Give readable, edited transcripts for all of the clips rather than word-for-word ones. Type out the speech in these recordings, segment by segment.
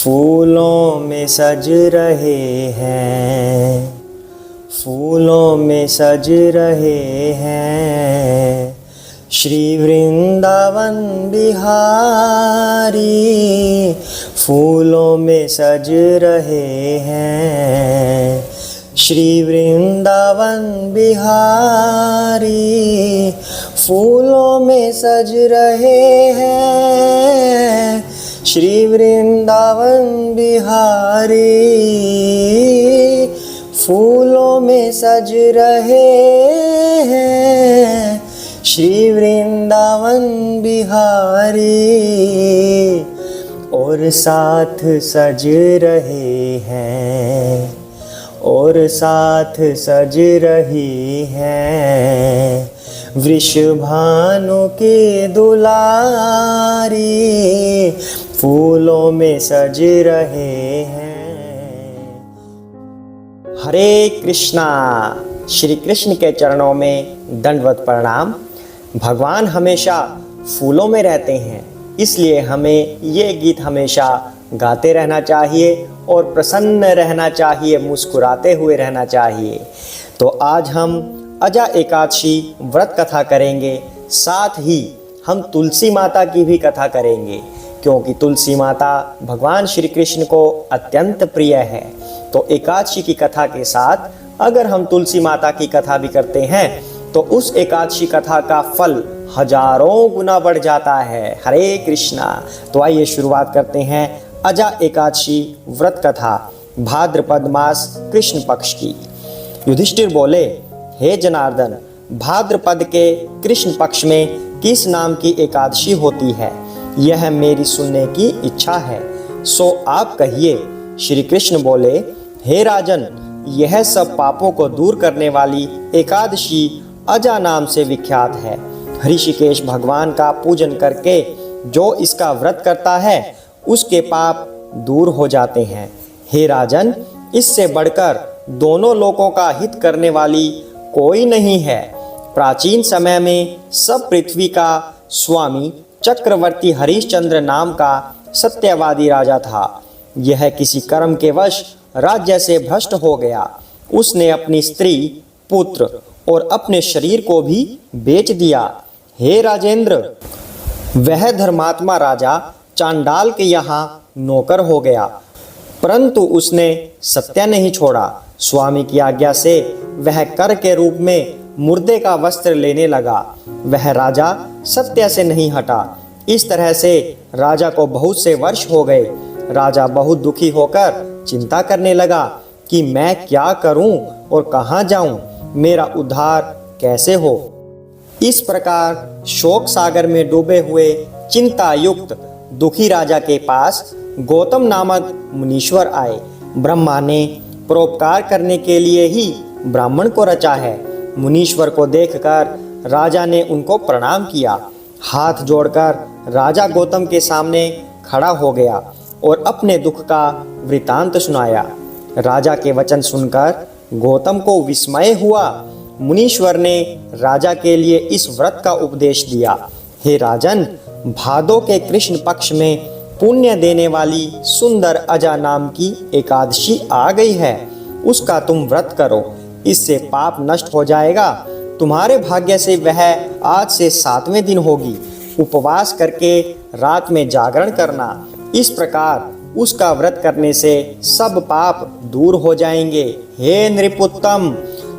फूलों में सज रहे हैं, फूलों में सज रहे हैं श्री वृंदावन बिहारी। फूलों में सज रहे हैं श्री वृंदावन बिहारी। फूलों में सज रहे हैं श्री वृंदावन बिहारी। फूलों में सज रहे हैं श्री वृंदावन बिहारी। और साथ सज रहे हैं, और साथ सज रही हैं वृषभानु की दुलारी। फूलों में सज रहे हैं। हरे कृष्णा। श्री कृष्ण के चरणों में दंडवत प्रणाम। भगवान हमेशा फूलों में रहते हैं, इसलिए हमें ये गीत हमेशा गाते रहना चाहिए और प्रसन्न रहना चाहिए, मुस्कुराते हुए रहना चाहिए। तो आज हम अजा एकादशी व्रत कथा करेंगे, साथ ही हम तुलसी माता की भी कथा करेंगे, क्योंकि तुलसी माता भगवान श्री कृष्ण को अत्यंत प्रिय है। तो एकादशी की कथा के साथ अगर हम तुलसी माता की कथा भी करते हैं तो उस एकादशी कथा का फल हजारों गुना बढ़ जाता है। हरे कृष्णा। तो आइए शुरुआत करते हैं अजा एकादशी व्रत कथा, भाद्रपद मास कृष्ण पक्ष की। युधिष्ठिर बोले, हे जनार्दन, भाद्रपद के कृष्ण पक्ष में किस नाम की एकादशी होती है, यह मेरी सुनने की इच्छा है, सो आप कहिए। श्री कृष्ण बोले, हे राजन, यह सब पापों को दूर करने वाली एकादशी अजा नाम से विख्यात है। ऋषिकेश भगवान का पूजन करके जो इसका व्रत करता है उसके पाप दूर हो जाते हैं। हे राजन, इससे बढ़कर दोनों लोकों का हित करने वाली कोई नहीं है। प्राचीन समय में सब पृथ्वी का स्वामी चक्रवर्ती हरिश्चंद्र नाम का सत्यवादी राजा था। यह किसी कर्म के वश राज्य से भ्रष्ट हो गया। उसने अपनी स्त्री, पुत्र और अपने शरीर को भी बेच दिया। हे राजेंद्र, वह धर्मात्मा राजा चांडाल के यहाँ नौकर हो गया, परंतु उसने सत्य नहीं छोड़ा। स्वामी की आज्ञा से वह कर के रूप में मुर्दे का वस्त्र लेने लगा। वह राजा सत्य से नहीं हटा। इस तरह से राजा को बहुत से वर्ष हो गए। राजा बहुत दुखी होकर चिंता करने लगा कि मैं क्या करूं और कहां जाऊं, मेरा उद्धार कैसे हो। इस प्रकार शोक सागर में डूबे हुए चिंता युक्त दुखी राजा के पास गौतम नामक मुनीश्वर आए। ब्रह्मा ने परोपकार करने के लिए ही ब्राह्मण को रचा है। मुनीश्वर को देखकर राजा ने उनको प्रणाम किया। हाथ जोड़कर राजा गौतम के सामने खड़ा हो गया और अपने दुख का वृतांत सुनाया। राजा के वचन सुनकर गौतम को विस्मय हुआ। मुनीश्वर ने राजा के लिए इस व्रत का उपदेश दिया। हे राजन, भादो के कृष्ण पक्ष में पुण्य देने वाली सुंदर अजा नाम की एकादशी आ गई है, उसका तुम व्रत करो, इससे पाप नष्ट हो जाएगा। तुम्हारे भाग्य से वह आज से 7वें दिन होगी। उपवास करके रात में जागरण करना। इस प्रकार उसका व्रत करने से सब पाप दूर हो जाएंगे। हे नृपोत्तम,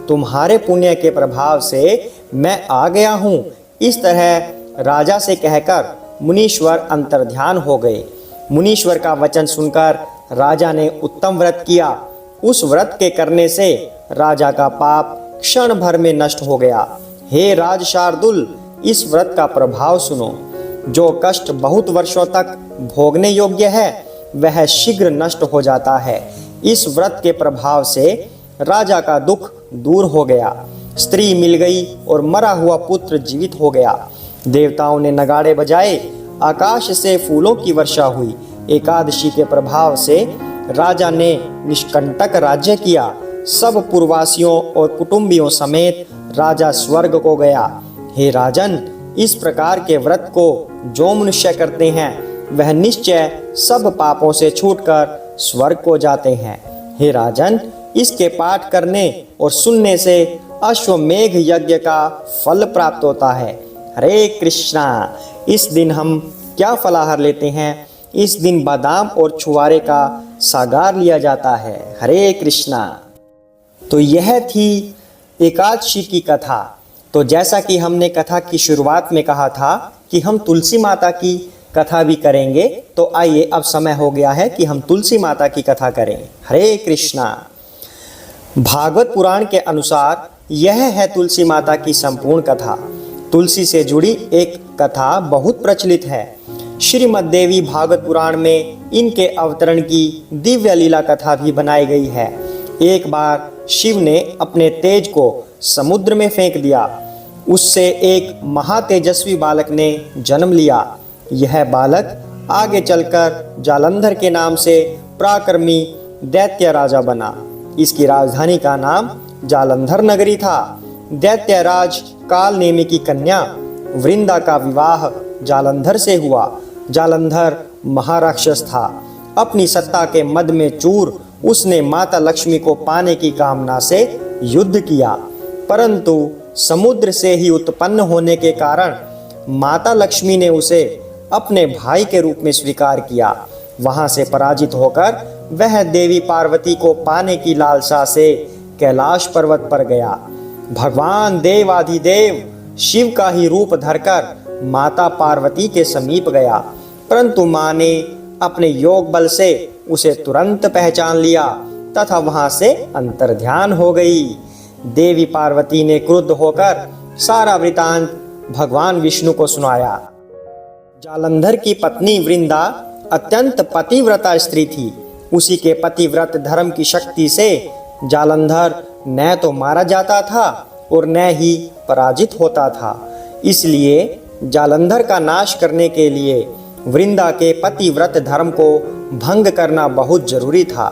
तुम्हारे पुण्य के प्रभाव से मैं आ गया हूँ। इस तरह राजा से कहकर मुनीश्वर अंतर्ध्यान हो गए। मुनीश्वर का वचन सुनकर राजा ने उत्तम व्रत किया। उस व्रत के करने से राजा का पाप क्षण भर में नष्ट हो गया। हे राज शार्दुल, इस व्रत का प्रभाव सुनो। जो कष्ट बहुत वर्षों तक भोगने योग्य है वह शीघ्र नष्ट हो जाता है। इस व्रत के प्रभाव से राजा का दुख दूर हो गया। स्त्री मिल गई और मरा हुआ पुत्र जीवित हो गया। देवताओं ने नगाड़े बजाए, आकाश से फूलों की वर्षा हुई। एकादशी के प्रभाव से राजा ने निष्कंटक राज्य किया। सब पुरवासियों और कुटुंबियों समेत राजा स्वर्ग को गया। हे राजन, इस प्रकार के व्रत को जो मनुष्य करते हैं वह निश्चय सब पापों से छूटकर स्वर्ग को जाते हैं। हे राजन, इसके पाठ करने और सुनने से अश्वमेघ यज्ञ का फल प्राप्त होता है। हरे कृष्णा। इस दिन हम क्या फलाहार लेते हैं? इस दिन बादाम और छुआरे का सागार लिया जाता है। हरे कृष्णा। तो यह थी एकादशी की कथा। तो जैसा कि हमने कथा की शुरुआत में कहा था कि हम तुलसी माता की कथा भी करेंगे, तो आइए अब समय हो गया है कि हम तुलसी माता की कथा करें। हरे कृष्णा। भागवत पुराण के अनुसार यह है तुलसी माता की संपूर्ण कथा। तुलसी से जुड़ी एक कथा बहुत प्रचलित है। श्रीमद् देवी भागवत पुराण में इनके अवतरण की दिव्य लीला कथा भी बनाई गई है। एक बार शिव ने अपने तेज को समुद्र में फेंक दिया। उससे एक महातेजस्वी बालक ने जन्म लिया। यह बालक आगे चलकर जालंधर के नाम से पराक्रमी दैत्य राजा बना। इसकी राजधानी का नाम जालंधर नगरी था। दैत्यराज काल नेमि की कन्या वृंदा का विवाह जालंधर से हुआ। जालंधर महाराक्षस था। अपनी सत्ता के मद में चूर उसने माता लक्ष्मी को पाने की कामना से युद्ध किया, परंतु समुद्र से ही उत्पन्न होने के कारण माता लक्ष्मी ने उसे अपने भाई के रूप में स्वीकार किया। वहां से पराजित होकर वह देवी पार्वती को पाने की लालसा से कैलाश पर्वत पर गया। भगवान देवाधिदेव शिव का ही रूप धरकर माता पार्वती के समीप गया, परंतु मां ने अपने योग बल से उसे तुरंत पहचान लिया तथा वहां से अंतर्ध्यान हो गई। देवी पार्वती ने क्रुद्ध होकर सारा वृतांत भगवान विष्णु को सुनाया। जालंधर की पत्नी वृंदा अत्यंत पतिव्रता स्त्री थी। उसी के पतिव्रत धर्म की शक्ति से जालंधर न तो मारा जाता था और न ही पराजित होता था। इसलिए जालंधर का नाश करने के लिए वृंदा के पतिव्रत धर्म को भंग करना बहुत जरूरी था।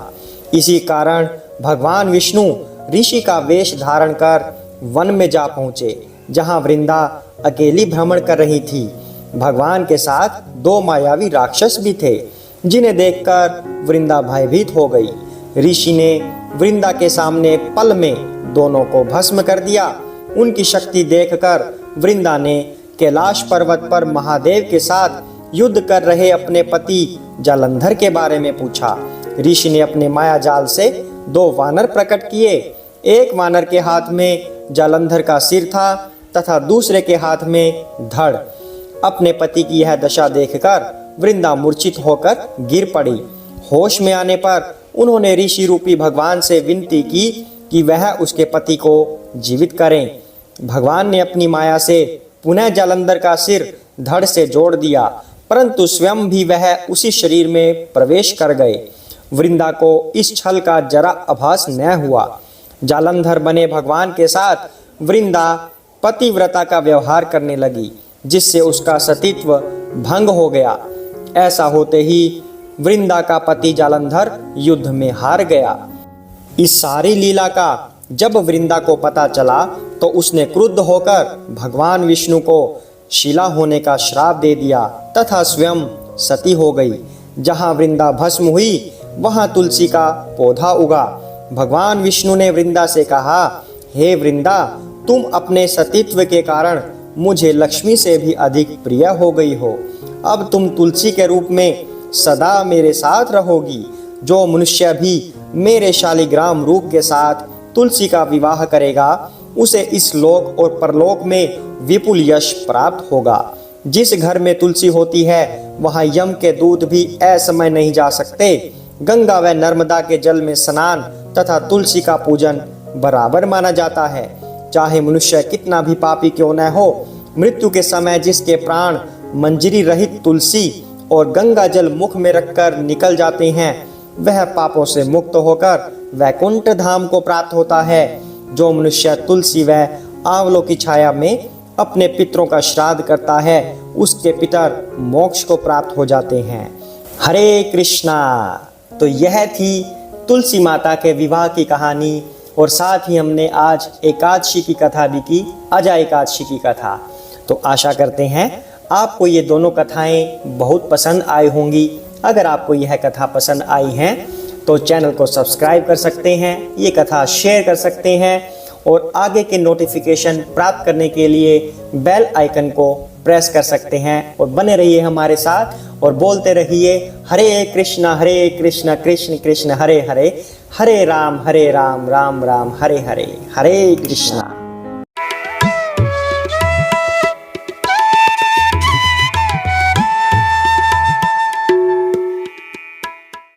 इसी कारण भगवान विष्णु ऋषि का वेश धारण कर वन में जा पहुँचे, जहाँ वृंदा अकेली भ्रमण कर रही थी। भगवान के साथ दो मायावी राक्षस भी थे, जिन्हें देखकर वृंदा भयभीत हो गई। ऋषि ने वृंदा के सामने पल में दोनों को भस्म कर दिया। उनकी शक्ति देखकर वृंदा ने कैलाश पर्वत पर महादेव के साथ युद्ध कर रहे अपने पति जालंधर के बारे में पूछा। ऋषि ने अपने माया जाल से दो वानर प्रकट किए। एक वानर के हाथ में जालंधर का सिर था तथा दूसरे के हाथ में धड़। अपने पति की यह दशा देखकर वृंदा मूर्छित होकर गिर पड़ी। होश में आने पर उन्होंने ऋषि रूपी भगवान से विनती की कि वह उसके पति को जीवित करें। भगवान ने अपनी माया से पुनः जालंधर का सिर धड़ से जोड़ दिया, परंतु स्वयं भी वह उसी शरीर में प्रवेश कर गए। वृंदा को इस छल का जरा आभास न हुआ। जालंधर बने भगवान के साथ वृंदा पतिव्रता का व्यवहार करने लगी, जिससे उसका सतीत्व भंग हो गया। ऐसा होते ही वृंदा का पति जालंधर युद्ध में हार गया। इस सारी लीला का जब वृंदा को पता चला तो उसने क्रुद्ध होकर भगवान विष्णु को शिला होने का श्राप दे दिया तथा स्वयं सती हो गई। जहाँ वृंदा भस्म हुई वहाँ तुलसी का पौधा उगा। भगवान विष्णु ने वृंदा से कहा, हे वृंदा, तुम अपने सतीत्व के कारण मुझे लक्ष्मी से भी अधिक प्रिय हो गई हो। अब तुम तुलसी के रूप में सदा मेरे साथ रहोगी। जो मनुष्य भी मेरे शालिग्राम रूप के साथ तुलसी का विवाह करेगा, उसे इस लोक और परलोक में विपुल यश प्राप्त होगा। जिस घर में तुलसी होती है वहाँ यम के दूत भी असमय नहीं जा सकते। गंगा व नर्मदा के जल में स्नान तथा तुलसी का पूजन बराबर माना जाता है। चाहे मनुष्य कितना भी पापी क्यों न हो, मृत्यु के समय जिसके प्राण मंजरी रहित तुलसी और गंगा जल मुख में रखकर निकल जाते हैं, वह पापों से मुक्त होकर वैकुंठ धाम को प्राप्त होता है। जो मनुष्य तुलसी व आंवलों की छाया में अपने पितरों का श्राद्ध करता है, उसके पितर मोक्ष को प्राप्त हो जाते हैं। हरे कृष्णा। तो यह थी तुलसी माता के विवाह की कहानी, और साथ ही हमने आज एकादशी की कथा भी की, अजा एकादशी की कथा। तो आशा करते हैं आपको ये दोनों कथाएं बहुत पसंद आई होंगी। अगर आपको यह कथा पसंद आई है तो चैनल को सब्सक्राइब कर सकते हैं, ये कथा शेयर कर सकते हैं और आगे के नोटिफिकेशन प्राप्त करने के लिए बेल आइकन को प्रेस कर सकते हैं। और बने रहिए हमारे साथ और बोलते रहिए हरे कृष्णा कृष्ण कृष्ण हरे हरे, हरे राम राम राम हरे हरे, हरे कृष्णा।